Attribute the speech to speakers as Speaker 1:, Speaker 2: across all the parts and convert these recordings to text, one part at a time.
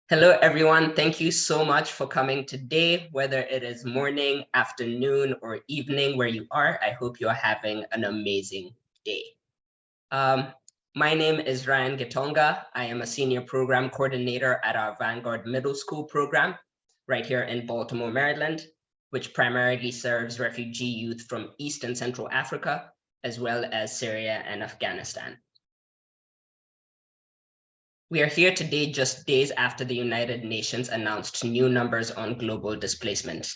Speaker 1: Hello, everyone. Thank you so much for coming today, whether it is morning, afternoon, or evening where you are. I hope you're having an amazing day. My name is Ryan Gitonga. I am a senior program coordinator at our Vanguard Middle School program right here in Baltimore, Maryland, which primarily serves refugee youth from East and Central Africa, as well as Syria and Afghanistan. We are here today just days after the United Nations announced new numbers on global displacement.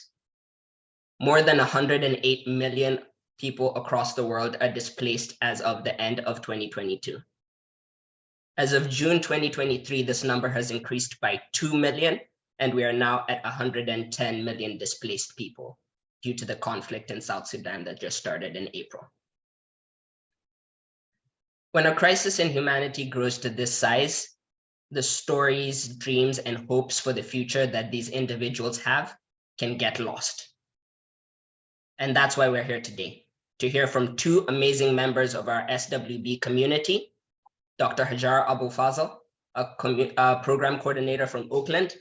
Speaker 1: More than 108 million people across the world are displaced as of the end of 2022. As of June 2023, this number has increased by 2 million, and we are now at 110 million displaced people due to the conflict in South Sudan that just started in April. When a crisis in humanity grows to this size, the stories, dreams, and hopes for the future that these individuals have can get lost. And that's why we're here today, to hear from two amazing members of our SWB community, Dr. Hajar Abulfazl, a program coordinator from Oakland,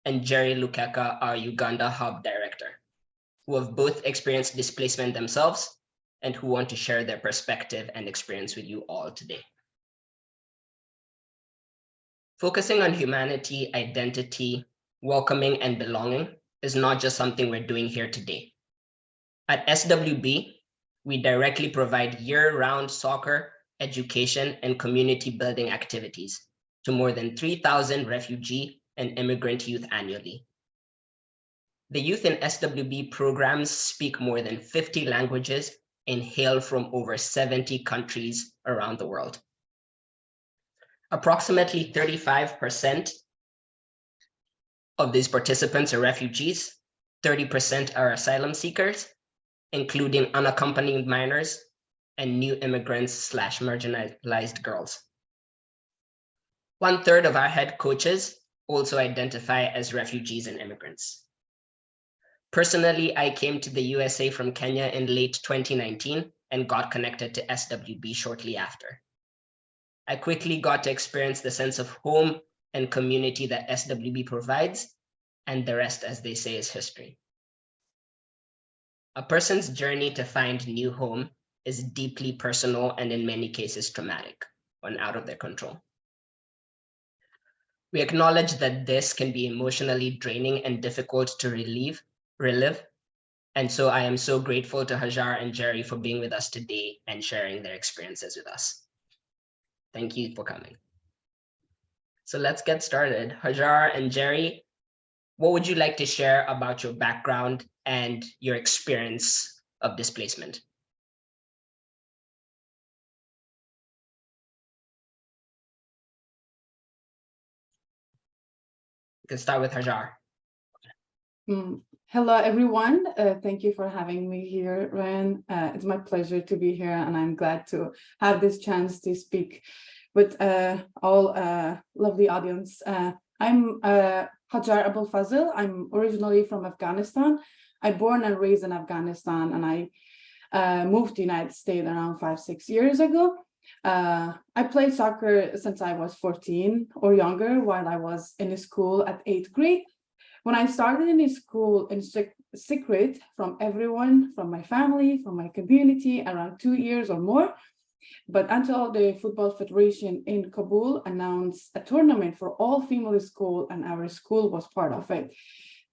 Speaker 1: and Jerry Lukeka, our Uganda Hub Director, who have both experienced displacement themselves and who want to share their perspective and experience with you all today. Focusing on humanity, identity, welcoming, and belonging is not just something we're doing here today. At SWB, we directly provide year-round soccer, education, and community building activities to more than 3,000 refugee and immigrant youth annually. The youth in SWB programs speak more than 50 languages and hail from over 70 countries around the world. Approximately 35% of these participants are refugees, 30% are asylum seekers, including unaccompanied minors and new immigrants/marginalized girls. 1/3 of our head coaches also identify as refugees and immigrants. Personally, I came to the USA from Kenya in late 2019 and got connected to SWB shortly after. I quickly got to experience the sense of home and community that SWB provides, and the rest, as they say, is history. A person's journey to find new home is deeply personal and in many cases traumatic when out of their control. We acknowledge that this can be emotionally draining and difficult to relive, and so I am so grateful to Hajar and Jerry for being with us today and sharing their experiences with us. Thank you for coming. So let's get started. Hajar and Jerry, what would you like to share about your background and your experience of displacement? You can start with Hajar.
Speaker 2: Hello, everyone. Thank you for having me here, Ryan. It's my pleasure to be here, and I'm glad to have this chance to speak with all lovely audience. I'm Hajar Abulfazl. I'm originally from Afghanistan. I'm born and raised in Afghanistan, and I moved to the United States around 5-6 years ago. I played soccer since I was 14 or younger while I was in school at 8th grade. When I started in school in secret from everyone, from my family, from my community, around 2 years or more. But until the Football Federation in Kabul announced a tournament for all female school, and our school was part of it,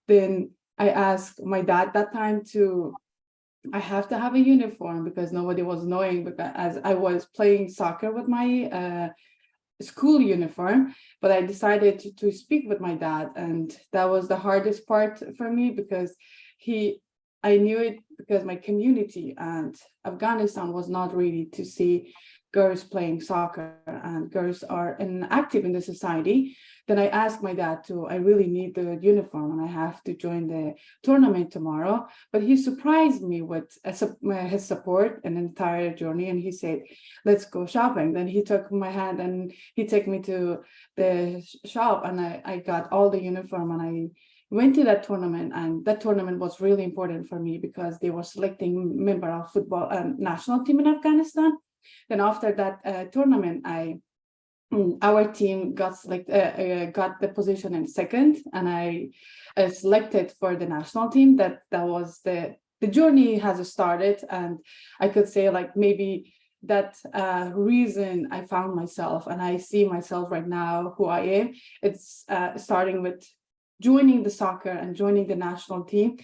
Speaker 2: then I asked my dad that time I have to have a uniform because nobody was knowing, because as I was playing soccer with my school uniform, but I decided to speak with my dad, and that was the hardest part for me because I knew it because my community and Afghanistan was not ready to see girls playing soccer, and girls are active in the society. Then I asked my dad I really need the uniform and I have to join the tournament tomorrow. But he surprised me with his support an entire journey, and he said, let's go shopping. Then he took my hand and he took me to the shop, and I got all the uniform, and I went to that tournament, and that tournament was really important for me because they were selecting member of football national team in Afghanistan. Then after that tournament, I our team got got the position in second, and I selected for the national team. That was the journey has started, and I could say like maybe that reason I found myself and I see myself right now who I am. It's starting with joining the soccer and joining the national team.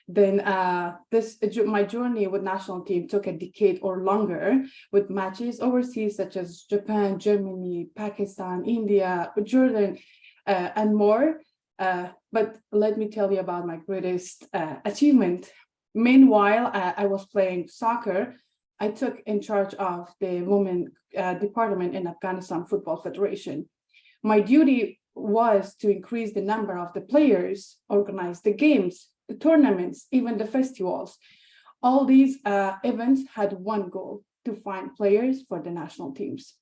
Speaker 2: Then my journey with national team took a decade or longer, with matches overseas such as Japan, Germany, Pakistan, India, Jordan, and more. But let me tell you about my greatest achievement. Meanwhile, I was playing soccer. I took in charge of the women department in Afghanistan Football Federation. My duty was to increase the number of the players, organize the games, the tournaments, even the festivals. All these events had one goal: to find players for the national teams.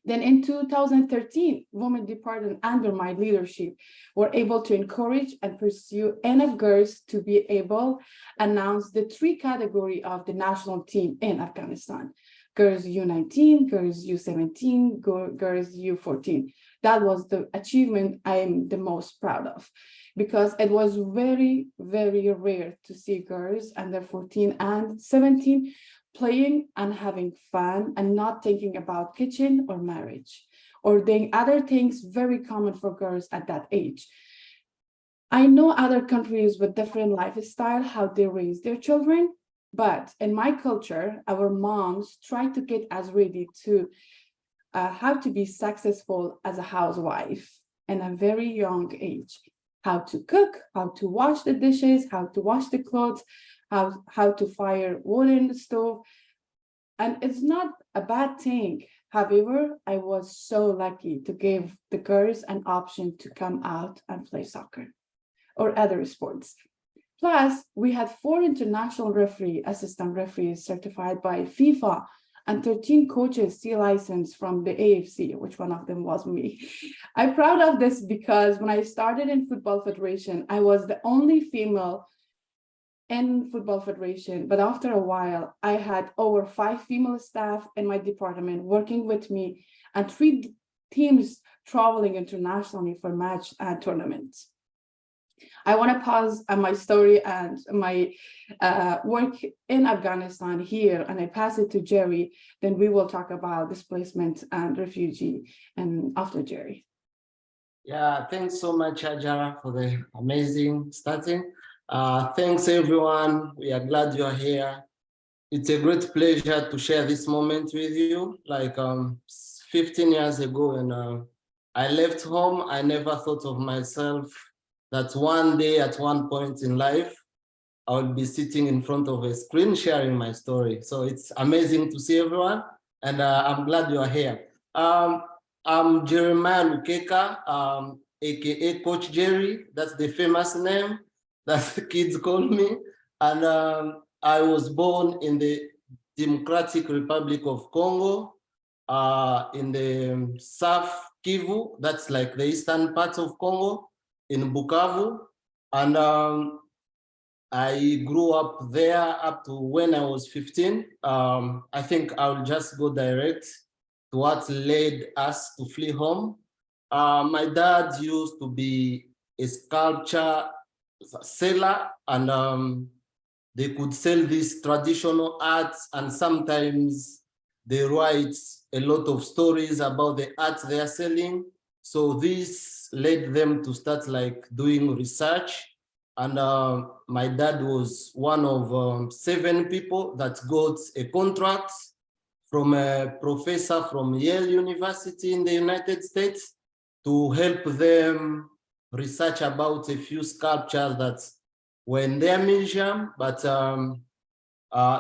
Speaker 2: Then in 2013, women department under my leadership were able to encourage and pursue enough girls to be able to announce the three categories of the national team in Afghanistan: girls U19, girls U17, girls U14. That was the achievement I am the most proud of, because it was very, very rare to see girls under 14 and 17 playing and having fun and not thinking about kitchen or marriage or doing other things very common for girls at that age. I know other countries with different lifestyle, how they raise their children, but in my culture, our moms try to get us ready to how to be successful as a housewife in a very young age: how to cook, how to wash the dishes, how to wash the clothes, how to fire wood in the stove. And it's not a bad thing. However, I was so lucky to give the girls an option to come out and play soccer or other sports. Plus, we had 4 international assistant referees certified by FIFA, and 13 coaches C license from the AFC, which one of them was me. I'm proud of this because when I started in Football Federation, I was the only female in Football Federation, but after a while, I had over 5 female staff in my department working with me and 3 teams traveling internationally for match and tournaments. I want to pause on my story and my work in Afghanistan here, and I pass it to Jerry. Then we will talk about displacement and refugee, and after Jerry.
Speaker 3: Yeah, thanks so much, Hajar, for the amazing starting. Thanks, everyone. We are glad you are here. It's a great pleasure to share this moment with you. Like 15 years ago, when I left home, I never thought of myself that one day, at one point in life, I would be sitting in front of a screen sharing my story. So it's amazing to see everyone, and I'm glad you are here. I'm Jeremiah Lukeka, aka Coach Jerry. That's the famous name that the kids call me. And I was born in the Democratic Republic of Congo, in the South Kivu. That's like the eastern part of Congo, in Bukavu. And I grew up there up to when I was 15. I think I'll just go direct to what led us to flee home. My dad used to be a sculpture seller, and they could sell these traditional arts, and sometimes they write a lot of stories about the art they are selling. So this led them to start like doing research. And my dad was one of 7 people that got a contract from a professor from Yale University in the United States to help them research about a few sculptures that were in their museum, but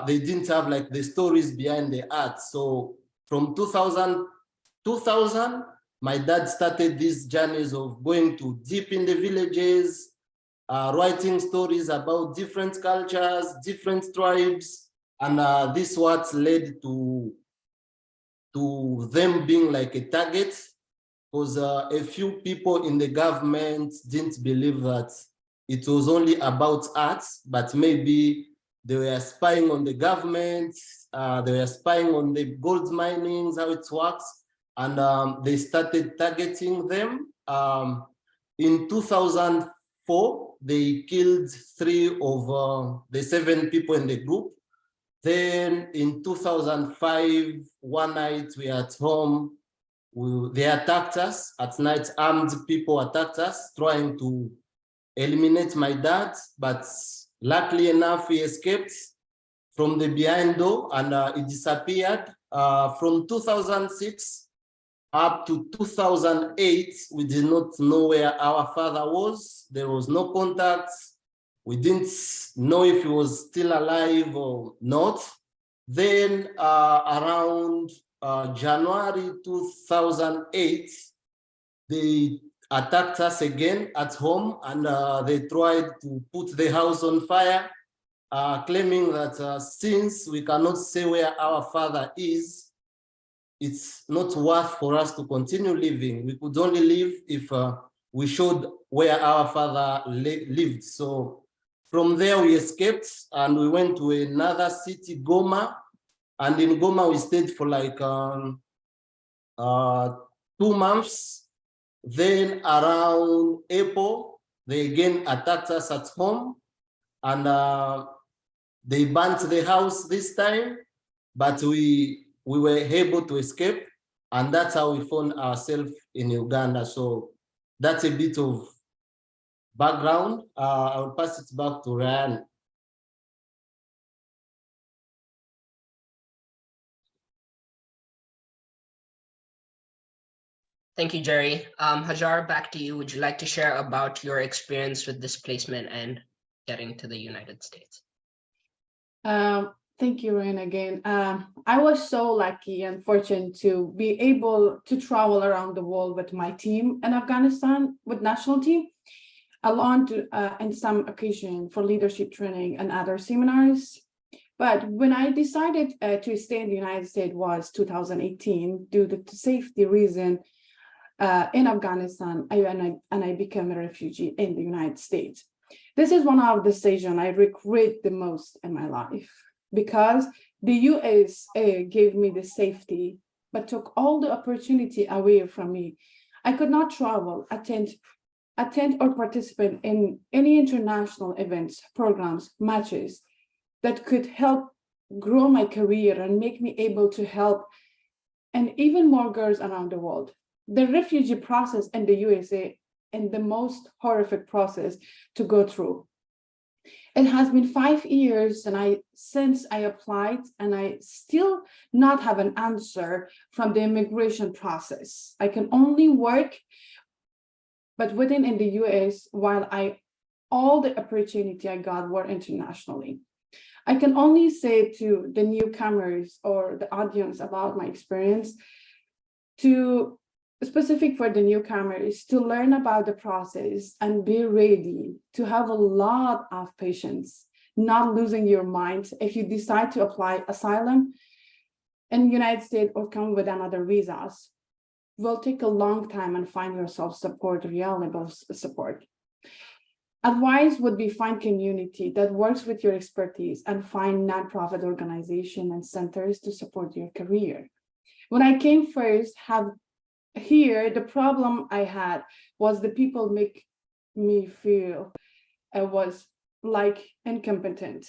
Speaker 3: they didn't have like the stories behind the art. So from 2000, my dad started these journeys of going to deep in the villages, writing stories about different cultures, different tribes, and this what led to them being like a target, because a few people in the government didn't believe that it was only about art, but maybe they were spying on the government, they were spying on the gold minings, how it works. and they started targeting them. In 2004, they killed 3 of the 7 people in the group. Then in 2005, one night we were at home, they attacked us at night. Armed people attacked us, trying to eliminate my dad, but luckily enough, he escaped from the behind door and he disappeared. From 2006 up to 2008, we did not know where our father was. There was no contact. We didn't know if he was still alive or not. Then around January 2008, they attacked us again at home, and they tried to put the house on fire, claiming that since we cannot say where our father is, it's not worth for us to continue living. We could only live if we showed where our father lived. So from there we escaped and we went to another city, Goma. And in Goma we stayed for like 2 months. Then around April, they again attacked us at home, and they burnt the house this time, but we were able to escape, and that's how we found ourselves in Uganda. So that's a bit of background. I'll pass it back to Ryan.
Speaker 1: Thank you, Jerry. Hajar, back to you. Would you like to share about your experience with displacement and getting to the United States?
Speaker 2: Thank you, Ryan, again. I was so lucky and fortunate to be able to travel around the world with my team in Afghanistan, with national team, along to in some occasion for leadership training and other seminars. But when I decided to stay in the United States was 2018 due to safety reason. In Afghanistan, I became a refugee in the United States. This is one of the decisions I regret the most in my life, because the USA gave me the safety, but took all the opportunity away from me. I could not travel, attend or participate in any international events, programs, matches that could help grow my career and make me able to help and even more girls around the world. The refugee process in the USA is the most horrific process to go through. It has been 5 years since I applied, and I still not have an answer from the immigration process. I can only work, but within in the US, while all the opportunity I got were internationally. I can only say to the newcomers or the audience about my experience, specific for the newcomers, to learn about the process and be ready to have a lot of patience, not losing your mind. If you decide to apply asylum in the United States or come with another visas, will take a long time and find yourself support, reliable support. Advice would be find community that works with your expertise and find nonprofit organizations and centers to support your career. When I came first, here, the problem I had was the people make me feel I was like incompetent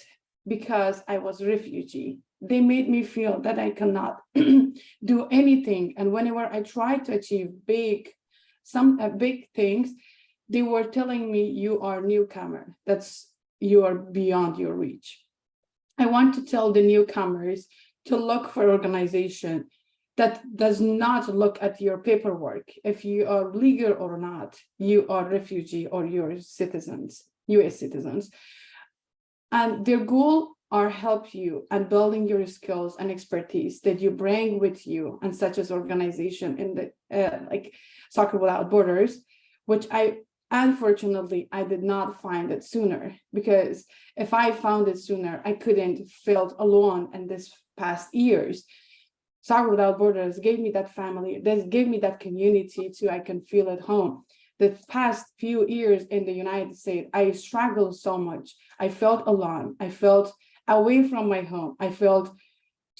Speaker 2: because I was a refugee. They made me feel that I cannot do anything. And whenever I tried to achieve big things, they were telling me, you are a newcomer, you are beyond your reach. I want to tell the newcomers to look for organization that does not look at your paperwork. If you are legal or not, you are refugee or you're citizens, US citizens. And their goal are help you and building your skills and expertise that you bring with you, and such as organization in the like Soccer Without Borders, which unfortunately I did not find it sooner, because if I found it sooner, I couldn't feel alone in this past years. Soccer Without Borders gave me that family, gave me that community too. I can feel at home. The past few years in the United States, I struggled so much. I felt alone. I felt away from my home. I felt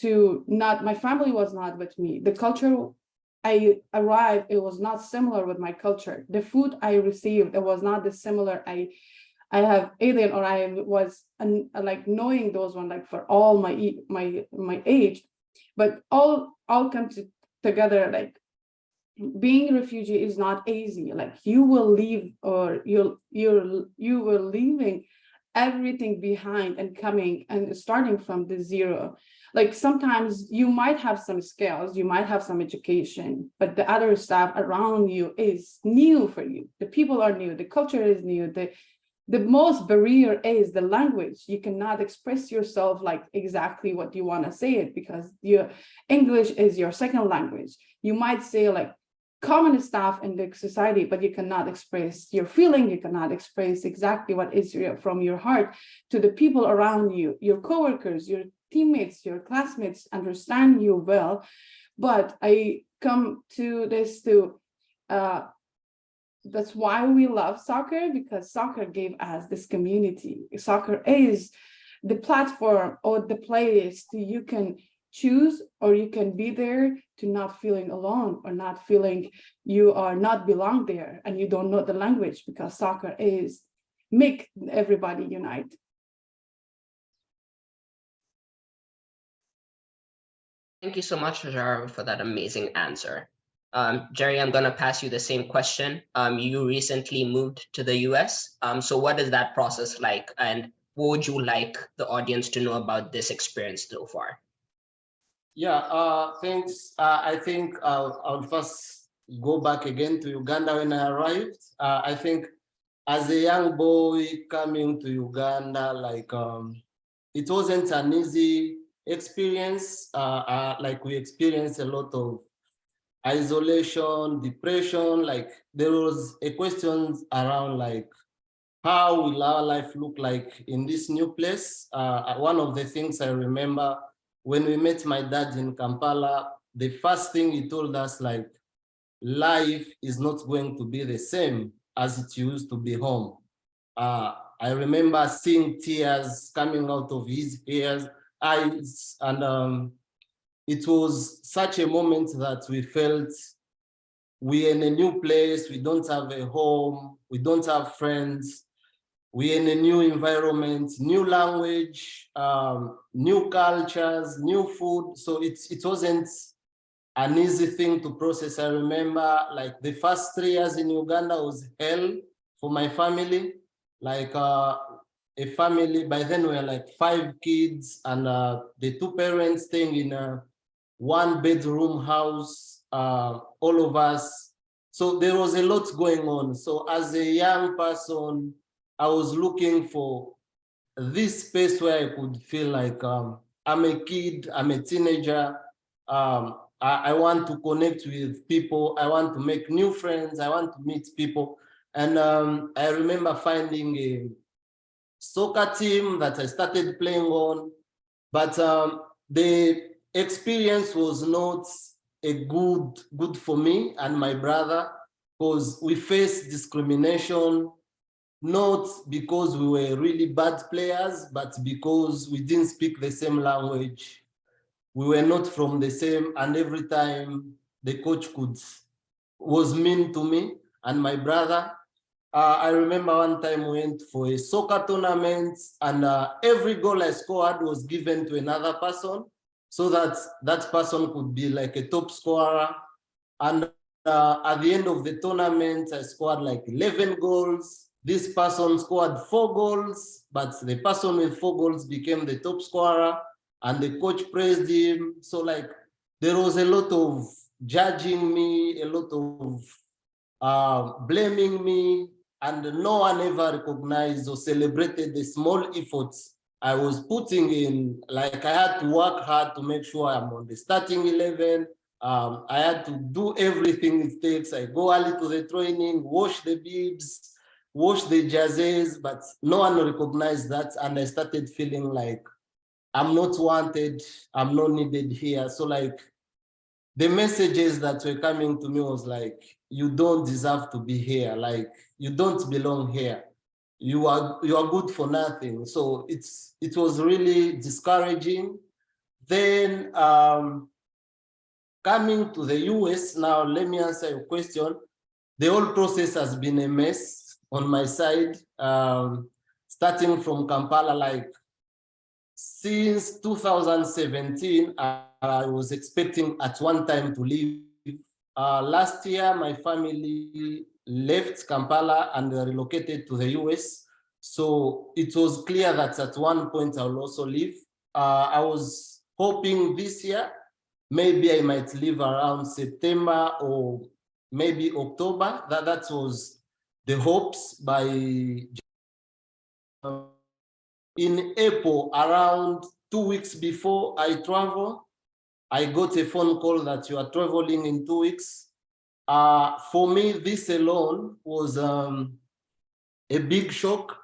Speaker 2: my family was not with me. The culture I arrived, it was not similar with my culture. The food I received, it was not the similar. I have alien, or I was like knowing those one like for all my age, but all come together. Like being a refugee is not easy. Like you will leave, or you will leaving everything behind and coming and starting from the zero. Like sometimes you might have some skills, you might have some education, but the other stuff around you is new for you. The people are new, the culture is new, the most barrier is the language. You cannot express yourself like exactly what you want to say it, because your English is your second language. You might say like common stuff in the society, but you cannot express your feeling. You cannot express exactly what is from your heart to the people around you. Your coworkers, your teammates, your classmates understand you well. But I come to this to that's why we love soccer, because soccer gave us this community. Soccer is the platform or the place that you can choose, or you can be there to not feeling alone, or not feeling you are not belong there and you don't know the language, because soccer is make everybody unite.
Speaker 1: Thank you so much, Hajar, for that amazing answer. Jerry, I'm going to pass you the same question. You recently moved to the US. So what is that process like? And what would you like the audience to know about this experience so far?
Speaker 3: Yeah, thanks. I think I'll first go back again to Uganda when I arrived. I think as a young boy coming to Uganda, like it wasn't an easy experience. Like we experienced a lot of isolation, depression. Like there was a question around like, how will our life look like in this new place? One of the things I remember when we met my dad in Kampala, the first thing he told us, like, life is not going to be the same as it used to be home. I remember seeing tears coming out of his eyes, and it was such a moment that we felt we're in a new place, we don't have a home, we don't have friends, we're in a new environment, new language, new cultures, new food. So it wasn't an easy thing to process. I remember like the first 3 years in Uganda was hell for my family. Like a family, by then we were like 5 kids, and the 2 parents staying in a 1-bedroom house, all of us. So there was a lot going on. So as a young person, I was looking for this space where I could feel like I'm a kid, I'm a teenager. I want to connect with people. I want to make new friends. I want to meet people. And I remember finding a soccer team that I started playing on, but the experience was not a good for me and my brother, because we faced discrimination, not because we were really bad players, but because we didn't speak the same language. We were not from the same, and every time the coach was mean to me and my brother. I remember one time we went for a soccer tournament, and every goal I scored was given to another person, so that that person could be like a top scorer. And at the end of the tournament, I scored like 11 goals. This person scored 4 goals, but the person with 4 goals became the top scorer, and the coach praised him. So like there was a lot of judging me, a lot of blaming me, and no one ever recognized or celebrated the small efforts I was putting in. Like I had to work hard to make sure I'm on the starting 11. I had to do everything it takes. I go early to the training, wash the bibs, wash the jerseys, but no one recognized that. And I started feeling like I'm not wanted, I'm not needed here. So like the messages that were coming to me was like, you don't deserve to be here. Like you don't belong here. You are good for nothing. So it was really discouraging. Then coming to the US, now let me answer your question. The whole process has been a mess on my side, starting from Kampala, like since 2017, I was expecting at one time to leave. Last year, my family left Kampala and relocated to the US. So it was clear that at one point I will also leave. I was hoping this year, maybe I might leave around September or maybe October. That was the hopes. By in April, around 2 weeks before I travel, I got a phone call that you are traveling in 2 weeks. For me, this alone was a big shock.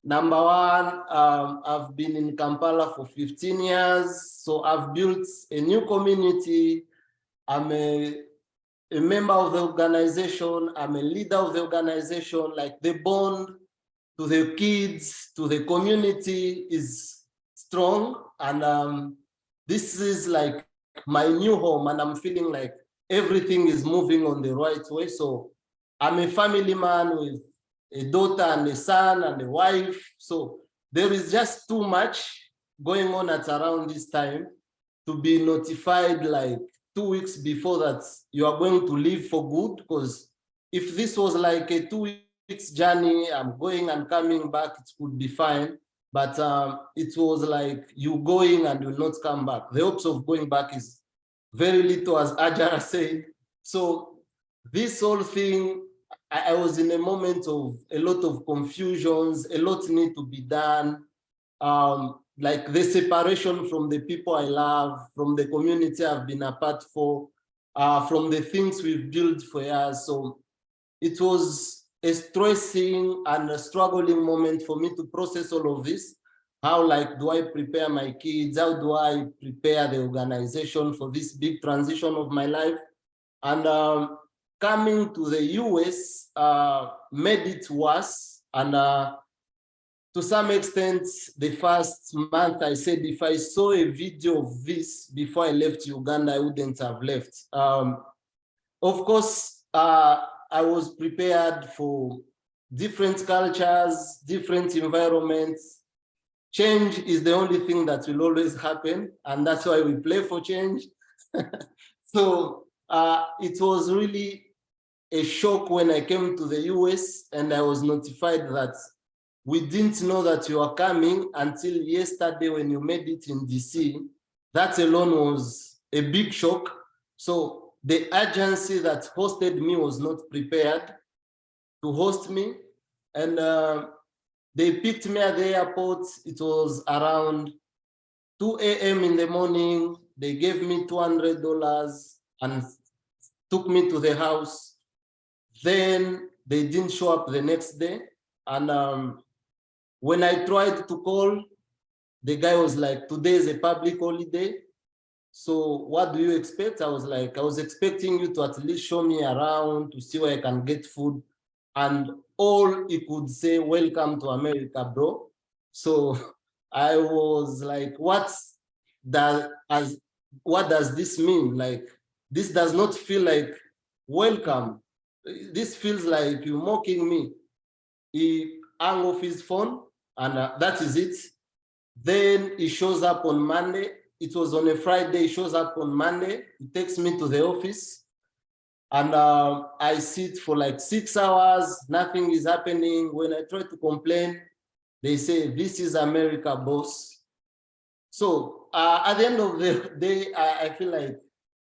Speaker 3: Number one, I've been in Kampala for 15 years, so I've built a new community. I'm a member of the organization, I'm a leader of the organization. Like the bond to the kids, to the community is strong. And this is like my new home, and I'm feeling like everything is moving on the right way. So I'm a family man with a daughter and a son and a wife. So there is just too much going on at around this time to be notified like 2 weeks before that you are going to leave for good. Because if this was like a 2 weeks journey, I'm going and coming back, it could be fine. But it was like you going and will not come back. The hopes of going back is very little, as Hajar said. So this whole thing, I was in a moment of a lot of confusions, a lot need to be done. Like the separation from the people I love, from the community I've been a part for, from the things we've built for years. So it was a stressing and a struggling moment for me to process all of this. How like do I prepare my kids? How do I prepare the organization for this big transition of my life? And coming to the US made it worse. And to some extent, the first month I said, if I saw a video of this before I left Uganda, I wouldn't have left. Of course, I was prepared for different cultures, different environments. Change is the only thing that will always happen, and that's why we play for change. So it was really a shock when I came to the US and I was notified that we didn't know that you are coming until yesterday when you made it in DC. That alone was a big shock. So the agency that hosted me was not prepared to host me. And they picked me at the airport. It was around 2 a.m. in the morning. They gave me $200 and took me to the house. Then they didn't show up the next day. And when I tried to call, the guy was like, today is a public holiday. So what do you expect? I was like, I was expecting you to at least show me around to see where I can get food. And all he could say, welcome to America, bro. So I was like, what does this mean? Like, this does not feel like welcome. This feels like you're mocking me. He hung off his phone, and that is it. Then he shows up on Monday. It was on a Friday. He shows up on Monday. He takes me to the office, and I sit for like 6 hours. Nothing is happening. When I try to complain, they say, this is America, boss. So at the end of the day, I feel like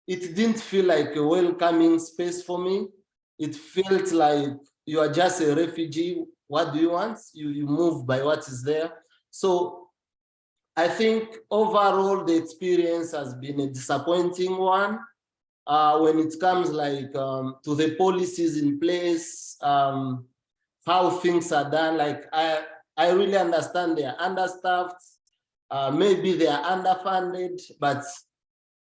Speaker 3: it didn't feel like a welcoming space for me. It felt like you are just a refugee. What do you want? You move by what is there. So I think overall the experience has been a disappointing one when it comes like to the policies in place, how things are done. Like I really understand they are understaffed, maybe they are underfunded, but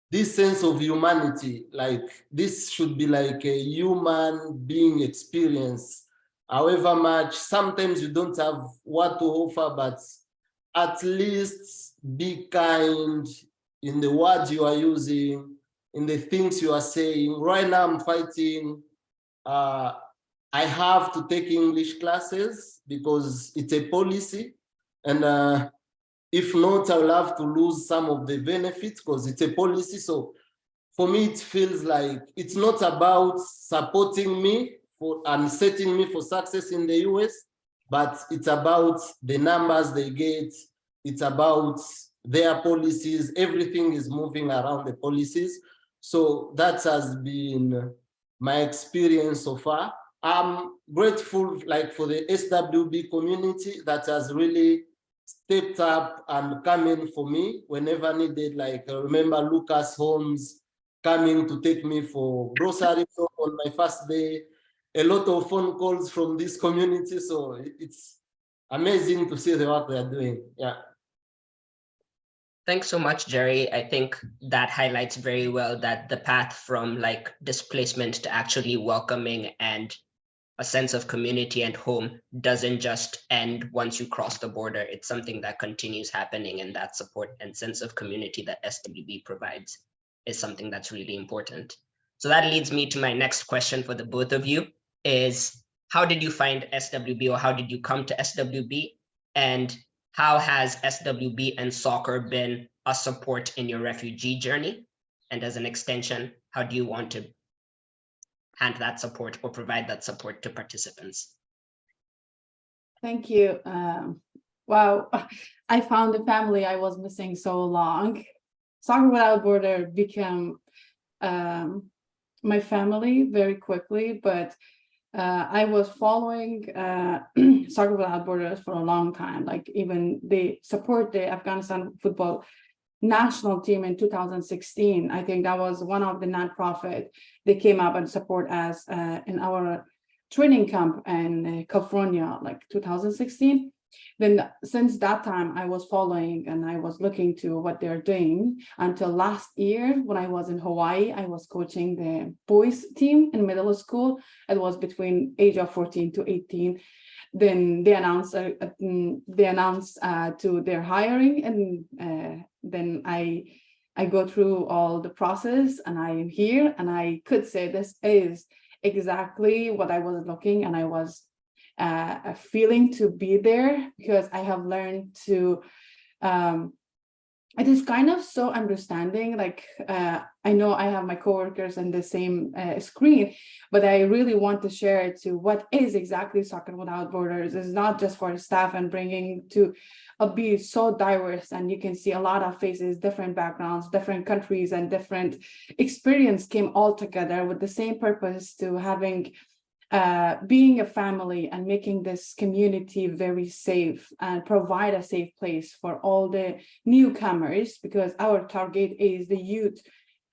Speaker 3: this sense of humanity, like this should be like a human being experience. However much, sometimes you don't have what to offer, but at least be kind in the words you are using. in the things you are saying. Right now I'm fighting, I have to take English classes because it's a policy. And if not, I will have to lose some of the benefits because it's a policy. So for me, it feels like it's not about supporting me and setting me for success in the US, but it's about the numbers they get. It's about their policies. Everything is moving around the policies. So that has been my experience so far. I'm grateful for the SWB community that has really stepped up and come in for me whenever needed. I remember Lucas Holmes coming to take me for grocery on my first day. A lot of phone calls from this community. So it's amazing to see the work they're doing. Yeah.
Speaker 1: Thanks so much, Jerry. I think that highlights very well that the path from displacement to actually welcoming and a sense of community and home doesn't just end once you cross the border. It's something that continues happening, and that support and sense of community that SWB provides is something that's really important. So that leads me to my next question for the both of you is, how did you find SWB, or how did you come to SWB? And how has SWB and soccer been a support in your refugee journey? And as an extension, how do you want to hand that support or provide that support to participants?
Speaker 2: Thank you. Wow, I found the family I was missing so long. Soccer Without Border became my family very quickly, but I was following Soccer Without Borders for a long time. Even they support the Afghanistan football national team in 2016. I think that was one of the nonprofit. They came up and support us in our training camp in California, 2016. Then since that time, I was following and I was looking to what they're doing until last year when I was in Hawaii. I was coaching the boys team in middle school. It was between age of 14 to 18. Then they announced to their hiring, and then I go through all the process, and I am here, and I could say this is exactly what I was looking, and I was feeling to be there, because I have learned to it is kind of so understanding. I know I have my coworkers in the same screen, but I really want to share it to what is exactly Soccer Without Borders. It's not just for staff and bringing to be so diverse, and you can see a lot of faces, different backgrounds, different countries, and different experience came all together with the same purpose to having being a family and making this community very safe and provide a safe place for all the newcomers, because our target is the youth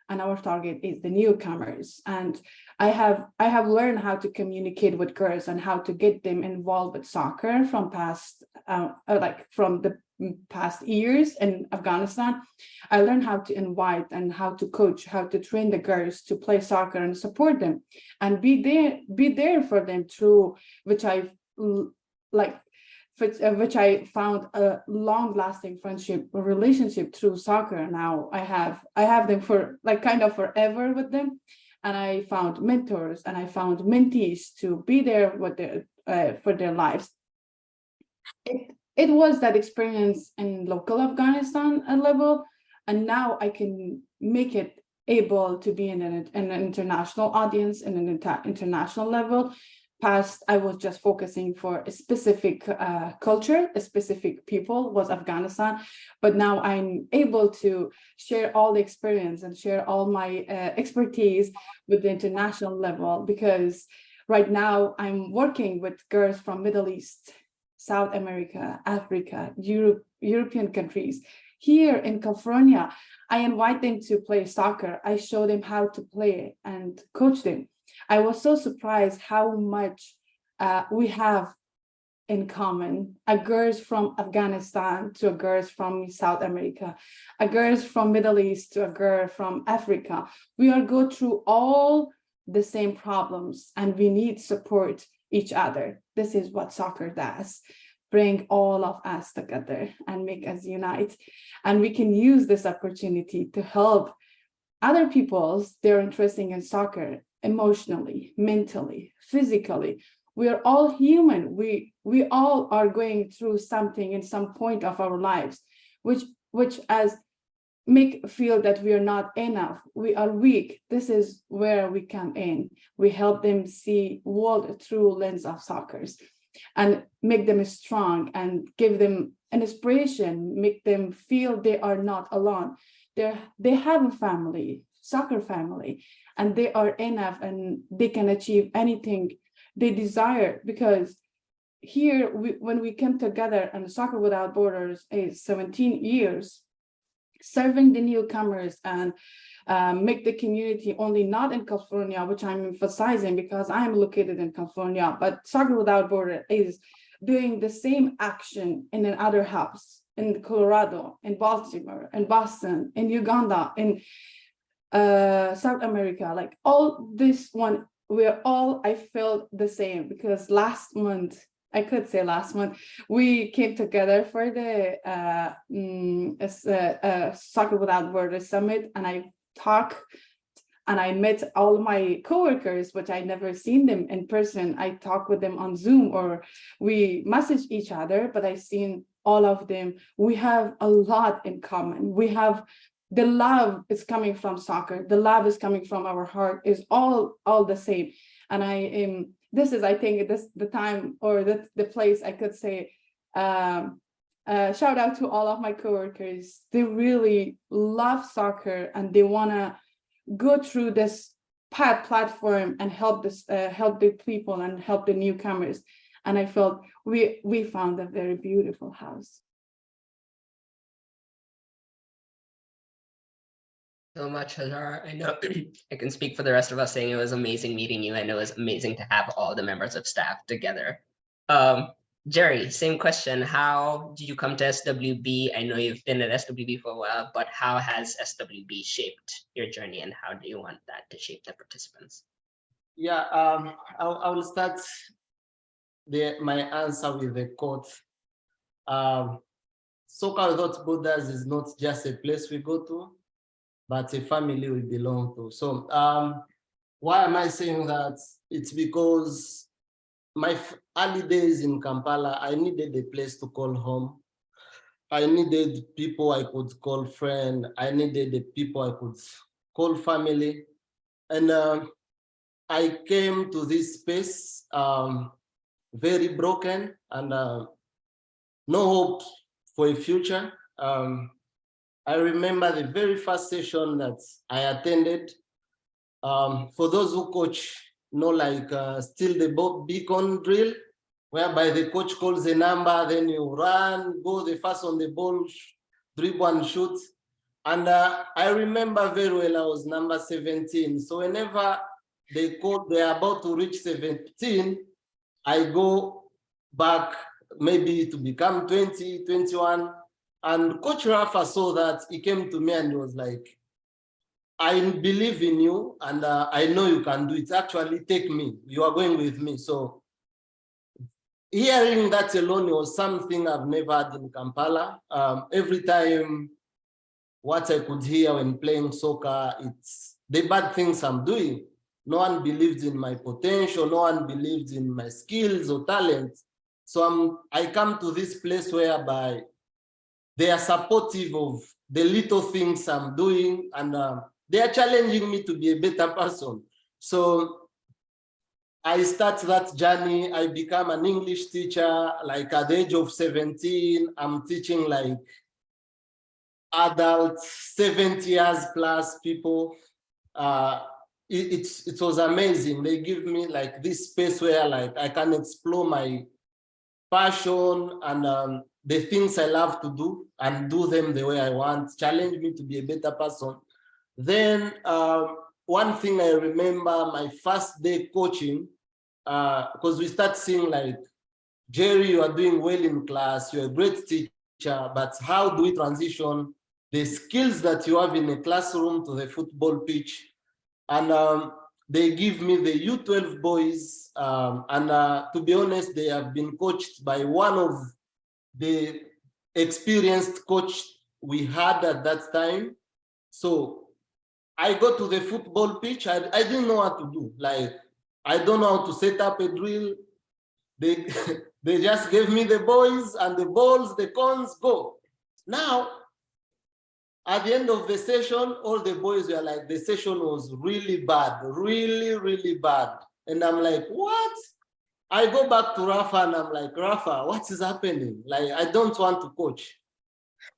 Speaker 2: and our target is the newcomers. And I have learned how to communicate with girls and how to get them involved with soccer from from the past years in Afghanistan. I learned how to invite and how to coach, how to train the girls to play soccer and support them and be there for them through which I found a long-lasting friendship or relationship through soccer. Now I have them for kind of forever with them, and I found mentors and I found mentees to be there with for their lives. It was that experience in local Afghanistan level, and now I can make it able to be in an international audience, in an international level. Past, I was just focusing for a specific culture, a specific people was Afghanistan, but now I'm able to share all the experience and share all my expertise with the international level, because right now I'm working with girls from Middle East, South America, Africa, European countries. Here in California, I invite them to play soccer. I show them how to play and coach them. I was so surprised how much we have in common. A girls from Afghanistan to a girls from South America, a girls from Middle East to a girl from Africa. We all go through all the same problems, and we need support each other. This is what soccer does. Bring all of us together and make us unite. And we can use this opportunity to help other people's, they're interested in soccer emotionally, mentally, physically. We are all human. We all are going through something in some point of our lives, which as make feel that we are not enough, we are weak. This is where we come in. We help them see world through lens of soccer and make them strong and give them an inspiration, make them feel they are not alone. They have a family, soccer family, and they are enough and they can achieve anything they desire. Because here, when we come together, and Soccer Without Borders is 17 years, serving the newcomers and make the community only not in California, which I'm emphasizing because I'm located in California, but Soccer Without Borders is doing the same action in another hubs in Colorado, in Baltimore, in Boston, in Uganda, in South America. Like all this one, we're all, I felt the same, because last month, I could say last month, we came together for the Soccer Without Borders Summit, and I talked and I met all my coworkers, but I never seen them in person. I talk with them on Zoom or we message each other, but I've seen all of them. We have a lot in common. We have the love is coming from soccer. The love is coming from our heart, is all the same. And I am, this is, I think, this the time or the place I could say, shout out to all of my coworkers. They really love soccer and they want to go through this platform and help the people and help the newcomers. And I felt we found a very beautiful house.
Speaker 1: So much, Hajar. I know I can speak for the rest of us saying it was amazing meeting you. I know it was amazing to have all the members of staff together. Jerry, same question. How did you come to SWB? I know you've been at SWB for a while, but how has SWB shaped your journey and how do you want that to shape the participants?
Speaker 3: Yeah, I will start my answer with a quote. Soccer Without Borders is not just a place we go to, but a family we belong to. So why am I saying that? It's because my early days in Kampala, I needed a place to call home. I needed people I could call friend. I needed the people I could call family. And I came to this space very broken and no hope for a future. I remember the very first session that I attended. For those who coach, know, like still the beacon drill, whereby the coach calls a number, then you run, go the first on the ball, dribble and shoot. And I remember very well I was number 17. So whenever they call, they're about to reach 17, I go back maybe to become 20, 21. And Coach Rafa saw that. He came to me and he was like, I believe in you and I know you can do it. Actually, take me. You are going with me. So hearing that alone was something I've never had in Kampala. Every time what I could hear when playing soccer, it's the bad things I'm doing. No one believed in my potential. No one believed in my skills or talent. So I come to this place whereby they are supportive of the little things I'm doing, and they are challenging me to be a better person. So I start that journey. I become an English teacher. Like at the age of 17, I'm teaching like adults, 70 years plus people. It was amazing. They give me like this space where like I can explore my passion and the things I love to do and do them the way I want, challenge me to be a better person. Then one thing I remember, my first day coaching, because we start seeing like, Jerry, you are doing well in class, you're a great teacher, but how do we transition the skills that you have in a classroom to the football pitch? And they give me the U12 boys, and to be honest, they have been coached by one of the experienced coach we had at that time. So I go to the football pitch. I didn't know what to do. Like, I don't know how to set up a drill. They, they just gave me the boys and the balls, the cones, go. Now, at the end of the session, all the boys were like, the session was really bad, really, really bad. And I'm like, what? I go back to Rafa and I'm like, Rafa, what is happening? Like, I don't want to coach.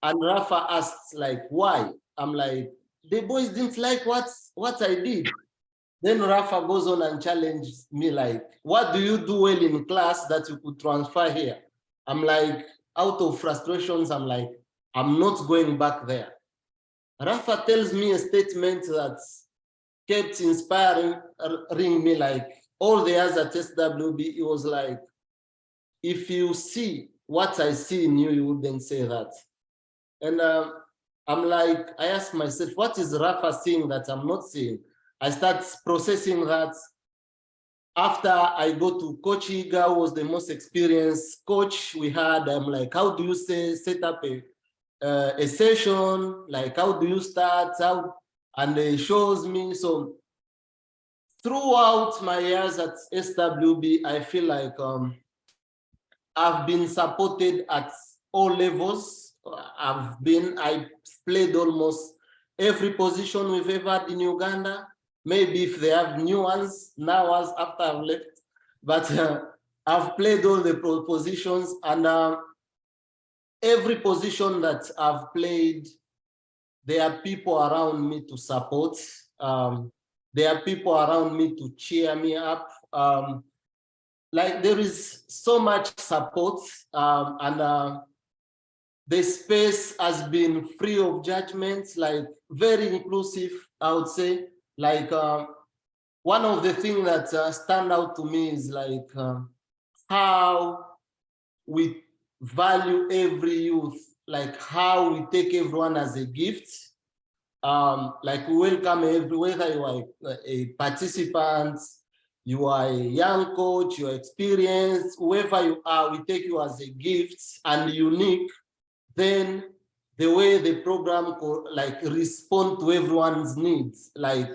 Speaker 3: And Rafa asks, like, why? I'm like, the boys didn't like what I did. Then Rafa goes on and challenges me, like, what do you do well in class that you could transfer here? I'm like, out of frustrations, I'm like, I'm not going back there. Rafa tells me a statement that kept inspiring me, like all the years at SWB. It was like, if you see what I see in you, you wouldn't say that. And I'm like, I ask myself, what is Rafa seeing that I'm not seeing? I start processing that. After I go to Coach Iga, who was the most experienced coach we had, I'm like, how do you set up a session? Like, how do you start? And he shows me. So throughout my years at SWB, I feel like I've been supported at all levels. I played almost every position we've ever had in Uganda. Maybe if they have new ones now as after I've left, but I've played all the positions, and every position that I've played, there are people around me to support. There are people around me to cheer me up. Like, there is so much support, and the space has been free of judgments, like very inclusive, I would say. Like, one of the things that stand out to me is like how we value every youth, like how we take everyone as a gift. Like, we welcome whether you are a participant, you are a young coach, you are experienced, whoever you are, we take you as a gift and unique. Then the way the program like respond to everyone's needs, like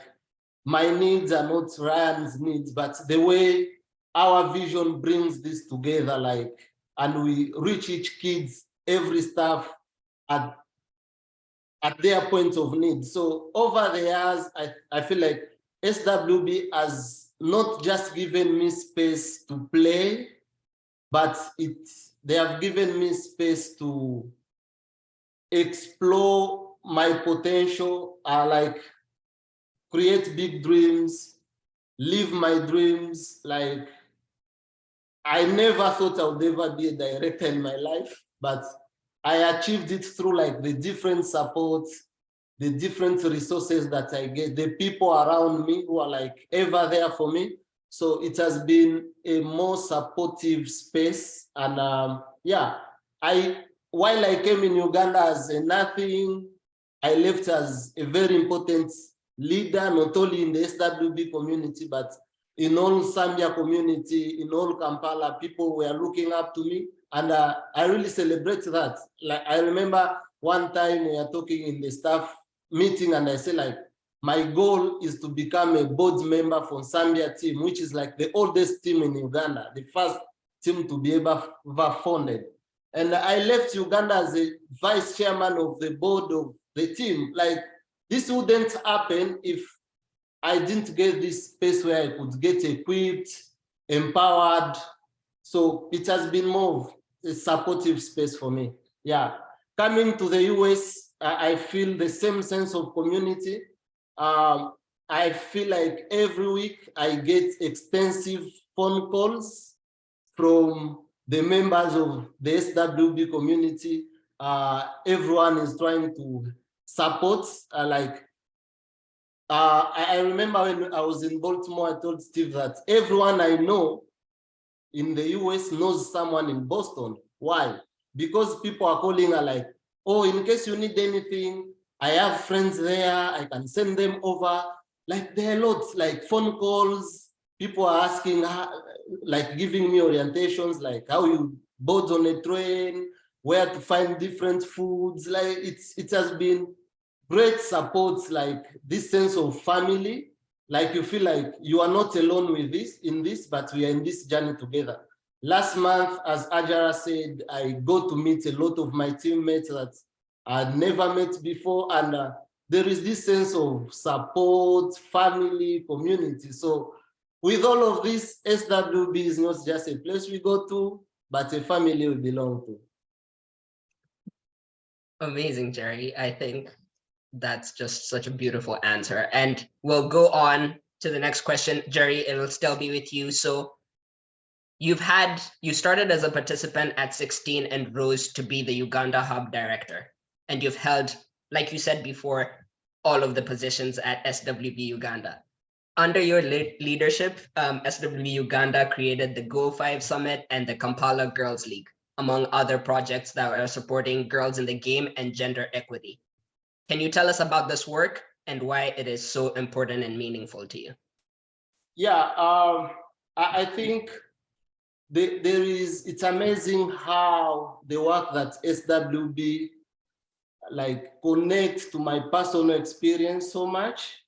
Speaker 3: my needs are not Ryan's needs, but the way our vision brings this together, like, and we reach each kids, every staff at their point of need. So over the years, I feel like SWB has not just given me space to play, but they have given me space to explore my potential, like create big dreams, live my dreams. Like, I never thought I would ever be a director in my life, but I achieved it through like the different supports, the different resources that I get, the people around me who are like ever there for me. So it has been a more supportive space. And yeah, while I came in Uganda as a nothing, I left as a very important leader, not only in the SWB community, but in all Zambia community, in all Kampala, people were looking up to me. And I really celebrate that. Like, I remember one time we were talking in the staff meeting, and I said, like, my goal is to become a board member for Zambia team, which is like the oldest team in Uganda, the first team to be ever founded. And I left Uganda as a vice chairman of the board of the team. Like, this wouldn't happen if I didn't get this space where I could get equipped, empowered. So it has been more of a supportive space for me. Yeah, coming to the US, I feel the same sense of community. I feel like every week I get extensive phone calls from the members of the SWB community. Everyone is trying to support. I remember when I was in Baltimore, I told Steve that everyone I know in the US knows someone in Boston. Why? Because people are calling her like, oh, in case you need anything, I have friends there, I can send them over. Like, there are lots, like phone calls, people are asking, like giving me orientations, like how you board on a train, where to find different foods. Like, it has been great support, like this sense of family, like you feel like you are not alone with this, but we are in this journey together. Last month, as Ajara said, I go to meet a lot of my teammates that I'd never met before, and there is this sense of support, family, community. So with all of this, SWB is not just a place we go to, but a family we belong to.
Speaker 1: Amazing, Jerry. I think that's just such a beautiful answer. And we'll go on to the next question. Jerry, it'll still be with you. So you started as a participant at 16 and rose to be the Uganda Hub Director. And you've held, like you said before, all of the positions at SWB Uganda. Under your leadership, SWB Uganda created the Go5 Summit and the Kampala Girls League, among other projects that are supporting girls in the game and gender equity. Can you tell us about this work and why it is so important and meaningful to you?
Speaker 3: Yeah, I think it's amazing how the work that SWB like connects to my personal experience so much.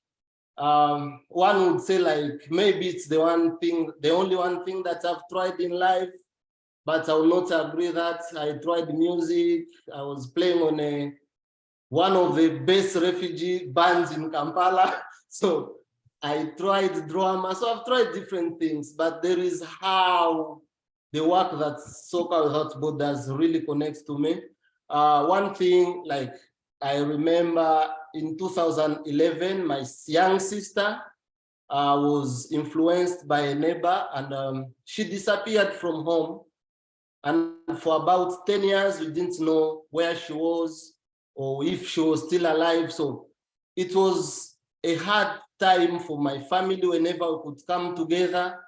Speaker 3: One would say like maybe it's the only one thing that I've tried in life, but I will not agree that I tried music. I was playing on one of the best refugee bands in Kampala. So I tried drama. So I've tried different things, but there is how the work that Soccer Without Borders really connects to me. One thing, like I remember in 2011, my young sister was influenced by a neighbor, and she disappeared from home. And for about 10 years, we didn't know where she was or if she was still alive. So it was a hard time for my family. Whenever we could come together,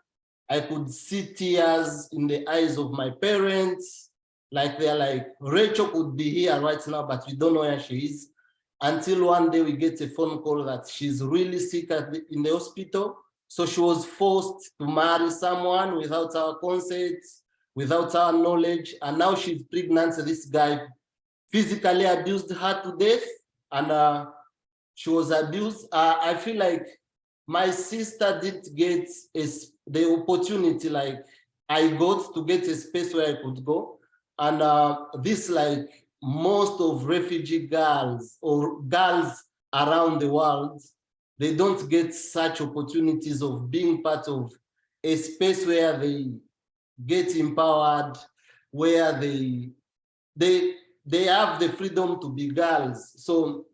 Speaker 3: I could see tears in the eyes of my parents. Like they're like, Rachel could be here right now, but we don't know where she is. Until one day we get a phone call that she's really sick in the hospital. So she was forced to marry someone without our consent, without our knowledge. And now she's pregnant. So this guy physically abused her to death, and she was abused. I feel like my sister didn't get the opportunity like I got to get a space where I could go. And this, like most of refugee girls or girls around the world, they don't get such opportunities of being part of a space where they get empowered, where they have the freedom to be girls. So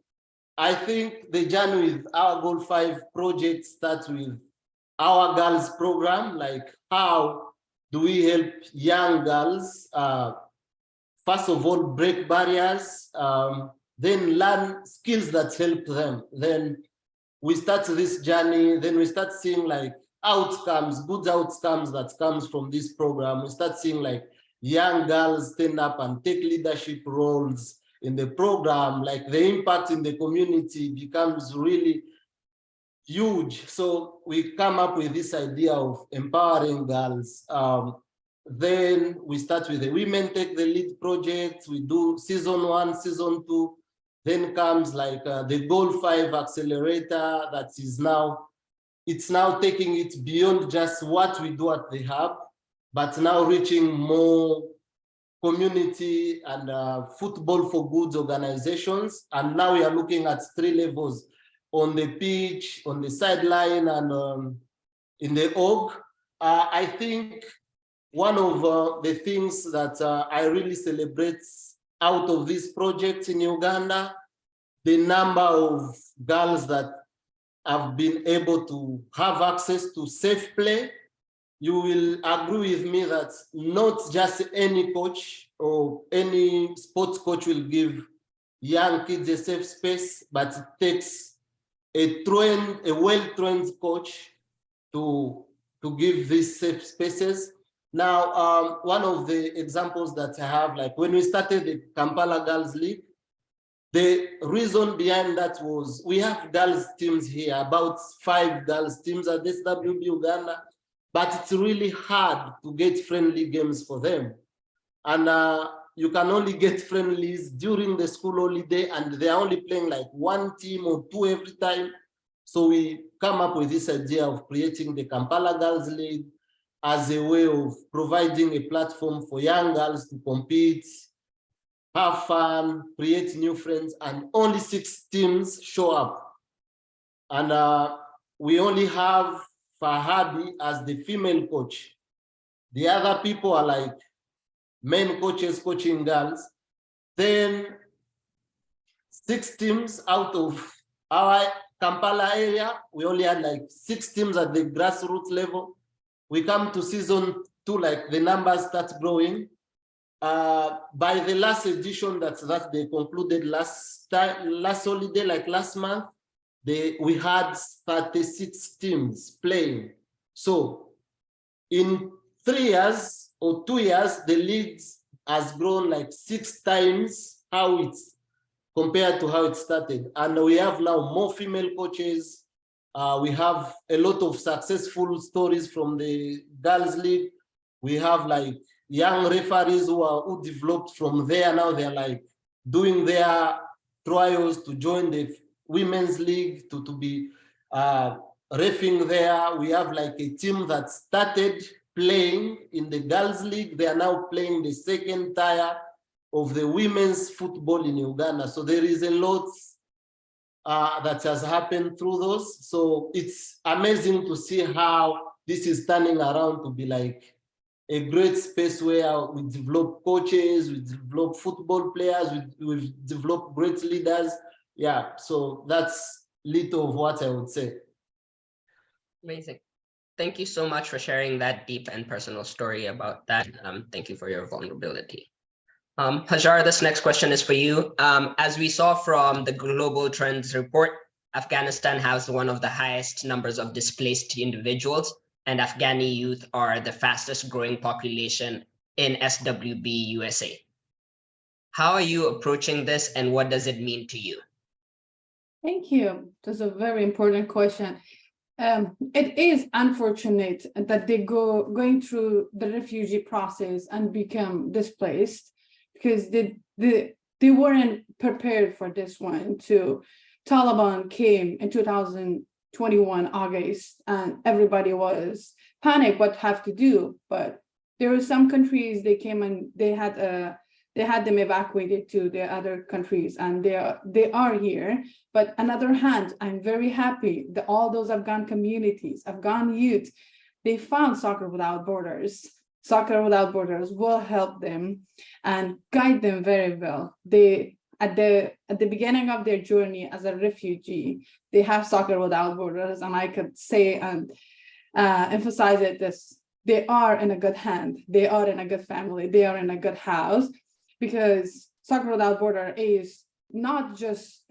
Speaker 3: I think the journey with our Goal 5 project starts with our girls program, like how do we help young girls, first of all, break barriers, then learn skills that help them. Then we start this journey, then we start seeing like outcomes, good outcomes that comes from this program. We start seeing like young girls stand up and take leadership roles in the program, like the impact in the community becomes really huge. So we come up with this idea of empowering girls. Then we start with the Women Take the Lead project. We do season 1, season 2. Then comes like the Goal 5 accelerator that is now, it's now taking it beyond just what we do at the hub, but now reaching more community and football for goods organizations. And now we are looking at 3 levels: on the pitch, on the sideline, and in the org. I think one of the things that I really celebrate out of this project in Uganda, the number of girls that have been able to have access to safe play. You will agree with me that not just any coach or any sports coach will give young kids a safe space, but it takes a well-trained coach to give these safe spaces. Now, one of the examples that I have, like when we started the Kampala Girls League, the reason behind that was we have girls teams here, about 5 girls teams at SWB Uganda, but it's really hard to get friendly games for them. And you can only get friendlies during the school holiday, and they're only playing like one team or two every time. So we come up with this idea of creating the Kampala Girls League as a way of providing a platform for young girls to compete, have fun, create new friends, and only 6 teams show up. And we only have Fahadi as the female coach. The other people are like men coaches coaching girls. Then 6 teams out of our Kampala area, we only had like 6 teams at the grassroots level. We come to season 2, like the numbers start growing. By the last edition that they concluded last holiday, like last month, we had 36 teams playing. So in 3 years or 2 years, the league has grown like 6 times how it's compared to how it started. And we have now more female coaches. We have a lot of successful stories from the Girls League. We have like young referees who developed from there. Now they're like doing their trials to join the Women's League, to be reffing there. We have like a team that started playing in the Girls League. They are now playing the 2nd tier of the women's football in Uganda. So there is a lot that has happened through those. So it's amazing to see how this is turning around to be like a great space where we develop coaches, we develop football players, we've developed great leaders. Yeah, so that's little of what I would say.
Speaker 1: Amazing. Thank you so much for sharing that deep and personal story about that. Thank you for your vulnerability. Hajar, this next question is for you. As we saw from the Global Trends report, Afghanistan has one of the highest numbers of displaced individuals, and Afghani youth are the fastest growing population in SWB USA. How are you approaching this, and what does it mean to you?
Speaker 2: Thank you. That's a very important question. It is unfortunate that they going through the refugee process and become displaced, because they weren't prepared for this one. Taliban came in 2021 August, and everybody was panicked what have to do. But there were some countries they came and they had them evacuated to the other countries, and they are here. But on the other hand, I'm very happy that all those Afghan communities, Afghan youth, they found Soccer Without Borders. Soccer Without Borders will help them and guide them very well. They at the beginning of their journey as a refugee, they have Soccer Without Borders, and I could say and emphasize it this: they are in a good hand, they are in a good family, they are in a good house, because Soccer Without Borders is not just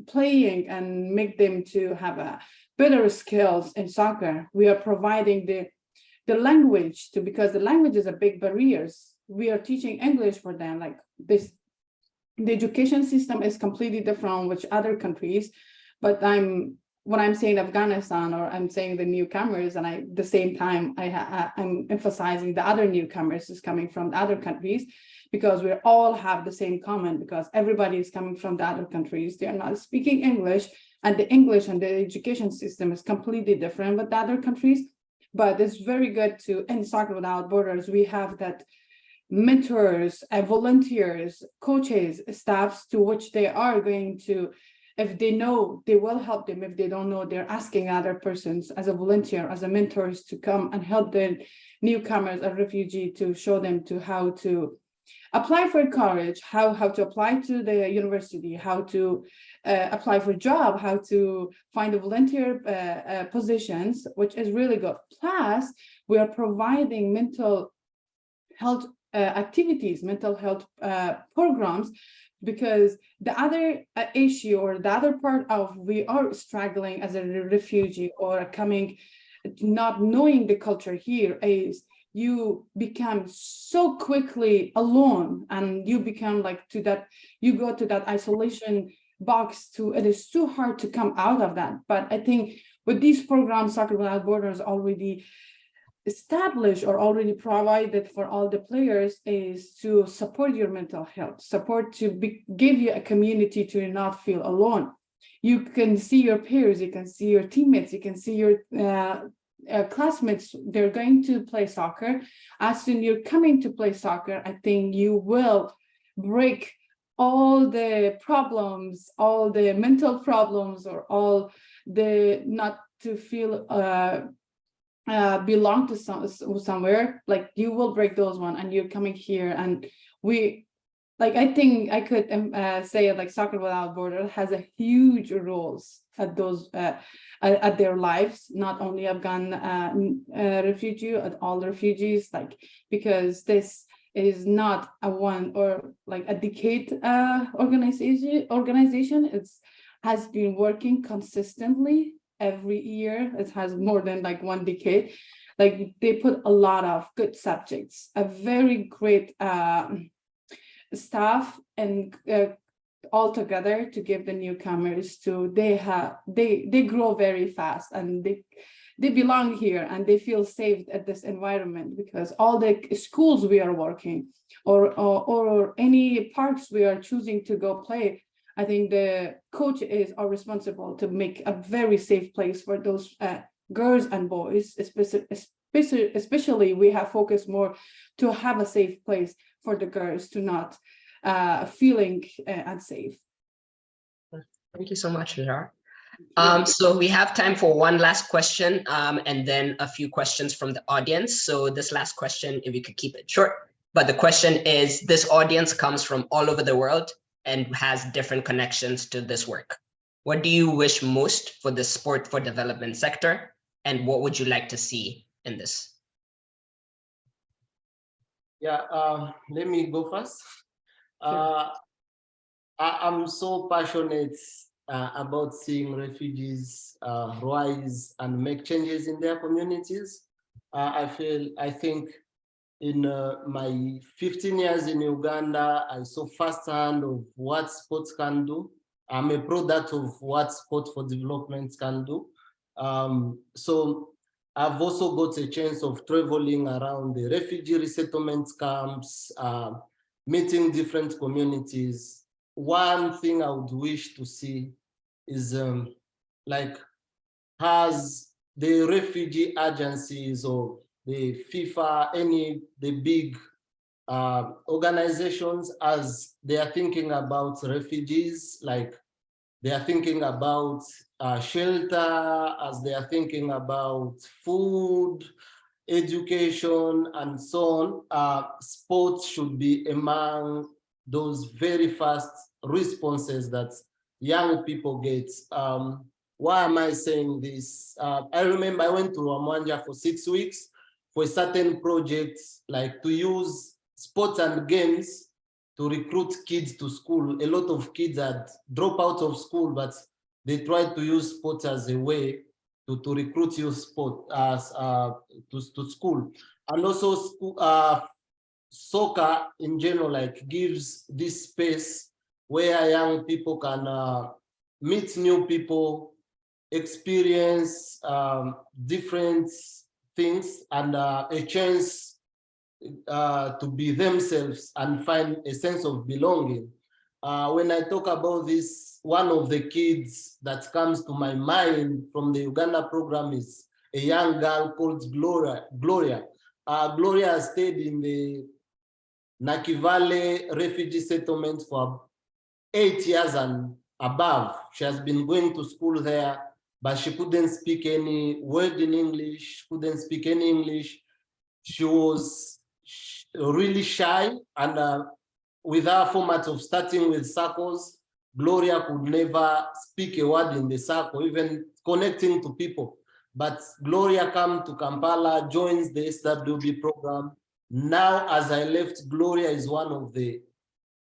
Speaker 2: playing and make them to have a better skills in soccer. We are providing the language to, because the language is a big barrier. We are teaching English for them like this. The education system is completely different with other countries, but when I'm saying Afghanistan, or I'm saying the newcomers, and at the same time I'm emphasizing the other newcomers is coming from the other countries, because we all have the same common, because everybody is coming from the other countries. They are not speaking English, and the English and the education system is completely different with the other countries. But it's very good to, in Soccer Without Borders, we have that mentors, volunteers, coaches, staffs to which they are going to, if they know, they will help them. If they don't know, they're asking other persons as a volunteer, as a mentors, to come and help the newcomers or refugee, to show them to how to apply for college, how to apply to the university, how to apply for a job, how to find a volunteer positions, which is really good. Plus, we are providing mental health activities, mental health programs, because the other issue, or the other part of we are struggling as a refugee or coming, not knowing the culture here, is you become so quickly alone, and you become like to that, you go to that isolation box it is too hard to come out of that. But I think with these programs, Soccer Without Borders already established or already provided for all the players is to support your mental health, support to give you a community to not feel alone. You can see your peers, you can see your teammates, you can see your classmates. They're going to play soccer. As soon you're coming to play soccer, I think you will break all the problems, all the mental problems, or all the not to feel belong to somewhere. Like, you will break those one, and you're coming here, and I think I could say like Soccer Without Borders has a huge roles at those at their lives, not only Afghan refugee, at all refugees, like, because this is not a one or like a decade organization. It's has been working consistently every year. It has more than like 1 decade. Like, they put a lot of good subjects, a very great staff, and all together to give the newcomers to they grow very fast, and they belong here, and they feel safe at this environment, because all the schools we are working or any parks we are choosing to go play, I think the coach are responsible to make a very safe place for those girls and boys, especially we have focused more to have a safe place for the girls to not feeling unsafe.
Speaker 1: Thank you so much, Hajar. So we have time for one last question, and then a few questions from the audience. So this last question, if you could keep it short, but the question is, this audience comes from all over the world and has different connections to this work. What do you wish most for the sport for development sector, and what would you like to see in this?
Speaker 3: Yeah, let me go first. I'm so passionate about seeing refugees rise and make changes in their communities. I think in my 15 years in Uganda, I saw firsthand of what sports can do. I'm a product of what sport for development can do. So I've also got a chance of traveling around the refugee resettlement camps, meeting different communities. One thing I would wish to see is like, has the refugee agencies or the FIFA, the big organizations, as they are thinking about refugees, like they are thinking about shelter, as they are thinking about food, education, and so on, sports should be among those very fast responses that young people get. Why am I saying this? I remember I went to Rwanda for 6 weeks for a certain project, like to use sports and games to recruit kids to school. A lot of kids had dropped out of school, but they tried to use sports as a way to recruit youth sport to school. And also soccer in general, like, gives this space where young people can meet new people, experience different things, and a chance to be themselves and find a sense of belonging. When I talk about this, one of the kids that comes to my mind from the Uganda program is a young girl called Gloria. Gloria stayed in the Nakivale refugee settlement for 8 years and above. She has been going to school there, but she couldn't speak any word in English, couldn't speak any English. She was really shy, and with our format of starting with circles, Gloria could never speak a word in the circle, even connecting to people. But Gloria came to Kampala, joins the SWB program. Now, as I left, Gloria is one of the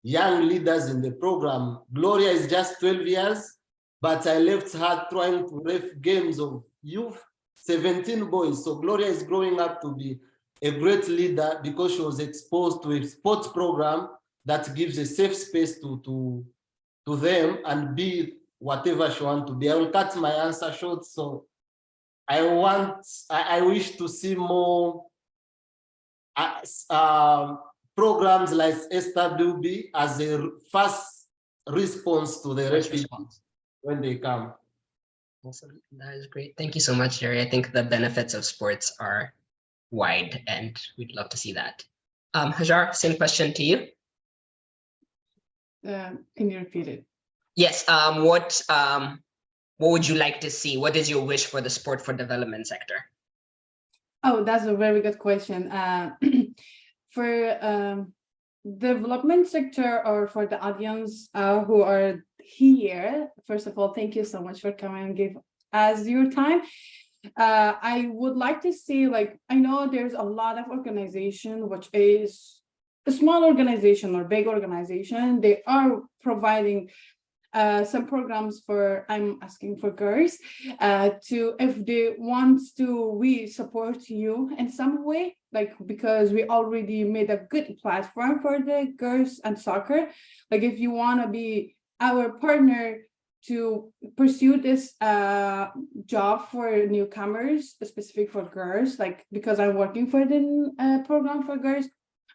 Speaker 3: young leaders in the program. Gloria is just 12 years, but I left her trying to ref games of youth, 17 boys. So Gloria is growing up to be a great leader because she was exposed to a sports program that gives a safe space to them and be whatever she wants to be. I will cut my answer short. So I wish to see more programs like SWB as a fast response to the
Speaker 1: First
Speaker 3: refugees
Speaker 1: response.
Speaker 3: when they come.
Speaker 1: Awesome. That is great. Thank you so much, Jerry. I think the benefits of sports are wide, and we'd love to see that. Hajar, same question to you.
Speaker 2: Can you repeat it?
Speaker 1: Yes. What would you like to see? What is your wish for the sport for development sector?
Speaker 2: Oh, that's a very good question. For development sector, or for the audience who are here, first of all, thank you so much for coming and give us your time. I would like to see, like, I know there's a lot of organization, which is a small organization or big organization. They are providing some programs for, I'm asking for girls to, if they want to, we support you in some way, like, because we already made a good platform for the girls and soccer. Like, if you want to be our partner to pursue this job for newcomers, specific for girls, like, because I'm working for the program for girls,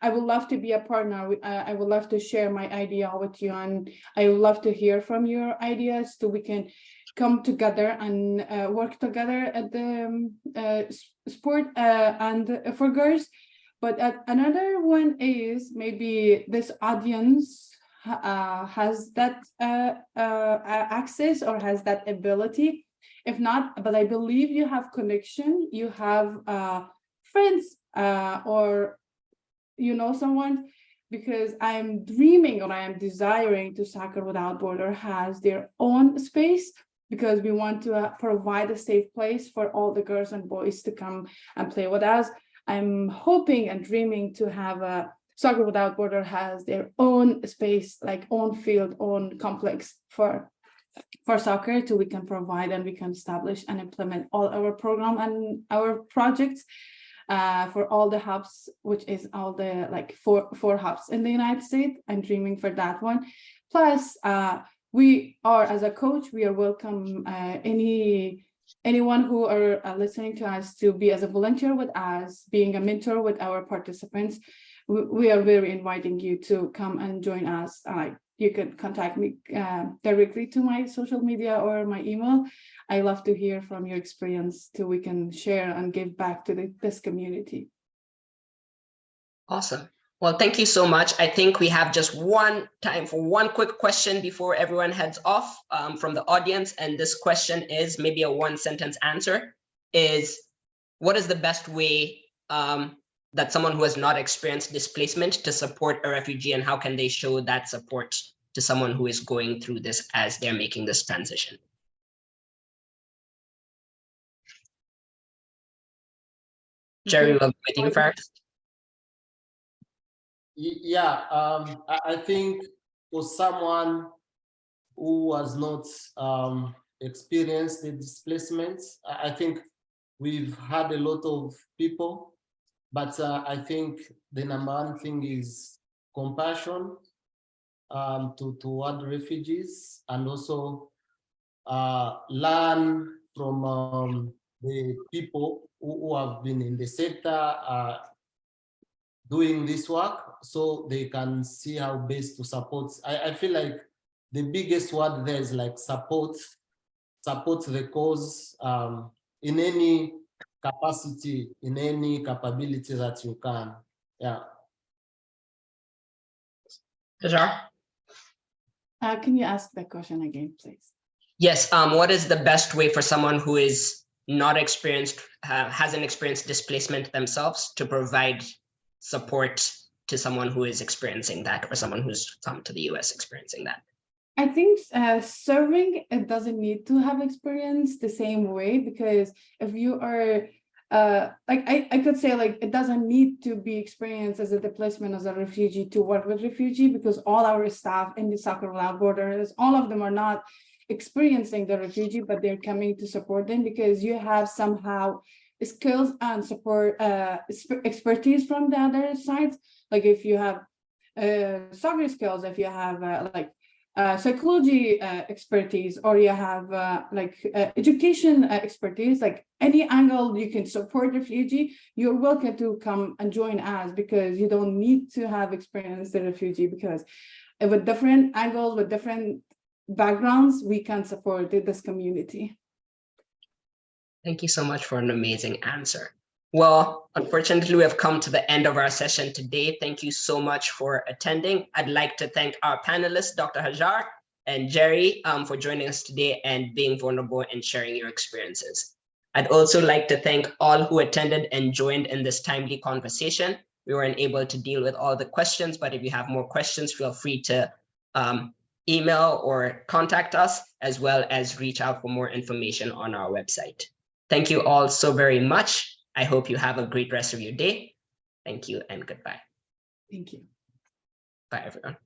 Speaker 2: I would love to be a partner. I would love to share my idea with you, and I would love to hear from your ideas so we can come together and work together at the sport and for girls. But another one is, maybe this audience has that access or has that ability. If not, but I believe you have connection, you have friends or you know someone, because I am dreaming or I am desiring to Soccer Without Border has their own space, because we want to provide a safe place for all the girls and boys to come and play with us. I'm hoping and dreaming to have a Soccer Without Border has their own space, like own field, own complex for soccer, so we can provide and we can establish and implement all our program and our projects for all the hubs, which is all the like four hubs in the United States. I'm dreaming for that one. Plus, we are, as a coach, we are welcome anyone who are listening to us to be as a volunteer with us, being a mentor with our participants. We are very inviting you to come and join us. You can contact me directly to my social media or my email. I love to hear from your experience so we can share and give back to this community.
Speaker 1: Awesome. Well, thank you so much. I think we have just time for one quick question before everyone heads off from the audience. And this question is maybe a one-sentence answer, is what is the best way that someone who has not experienced displacement to support a refugee, and how can they show that support to someone who is going through this as they're making this transition? Jerry, we'll be with you first.
Speaker 3: Yeah, I think for someone who has not experienced the displacement, I think we've had a lot of people, but I think the number one thing is compassion toward refugees, and also learn from the people who have been in the sector doing this work, so they can see how best to support. I feel like the biggest word there is like support the cause in any capacity, in any capability that you can. Yeah.
Speaker 1: Hajar?
Speaker 2: Can you ask that question again, please?
Speaker 1: Yes. What is the best way for someone who is not experienced, hasn't experienced displacement themselves, to provide support to someone who is experiencing that, or someone who's come to the US experiencing that?
Speaker 2: I think serving, it doesn't need to have experience the same way, because if you are like I could say, like, it doesn't need to be experienced as a displacement, as a refugee, to work with refugee, because all our staff in the Soccer Without Borders, all of them are not experiencing the refugee, but they're coming to support them, because you have somehow skills and support expertise from the other side. Like if you have soccer skills, if you have like psychology expertise, or you have education expertise, like any angle you can support refugee, you're welcome to come and join us, because you don't need to have experience in refugee, because with different angles, with different backgrounds, we can support this community.
Speaker 1: Thank you so much for an amazing answer. Well, unfortunately, we have come to the end of our session today. Thank you so much for attending. I'd like to thank our panelists, Dr. Hajar and Jerry, for joining us today and being vulnerable and sharing your experiences. I'd also like to thank all who attended and joined in this timely conversation. We weren't able to deal with all the questions, but if you have more questions, feel free to email or contact us, as well as reach out for more information on our website. Thank you all so very much. I hope you have a great rest of your day. Thank you and goodbye.
Speaker 2: Thank you.
Speaker 1: Bye, everyone.